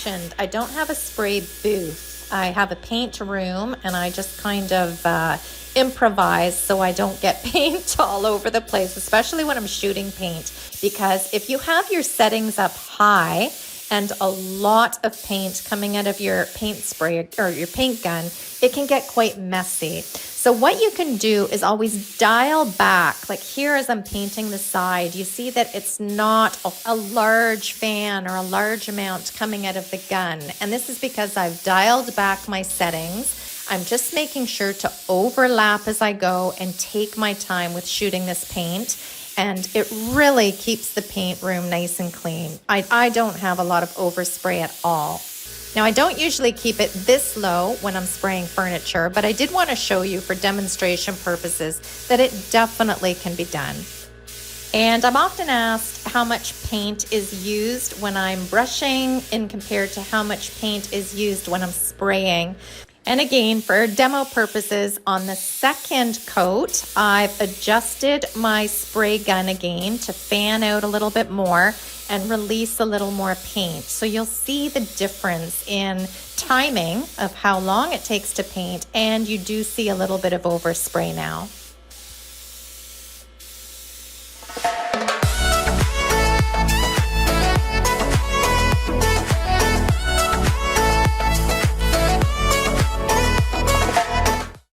mentioned, I don't have a spray booth. I have a paint room, and I just kind of improvise so I don't get paint all over the place, especially when I'm shooting paint. Because if you have your settings up high and a lot of paint coming out of your paint spray or your paint gun, it can get quite messy. So what you can do is always dial back. Like here as I'm painting the side, you see that it's not a large fan or a large amount coming out of the gun. And this is because I've dialed back my settings. I'm just making sure to overlap as I go and take my time with shooting this paint. And it really keeps the paint room nice and clean. I don't have a lot of overspray at all. Now, I don't usually keep it this low when I'm spraying furniture, but I did want to show you for demonstration purposes that it definitely can be done. And I'm often asked how much paint is used when I'm brushing in compared to how much paint is used when I'm spraying. And again, for demo purposes, on the second coat, I've adjusted my spray gun again to fan out a little bit more and release a little more paint. So you'll see the difference in timing of how long it takes to paint, and you do see a little bit of overspray now.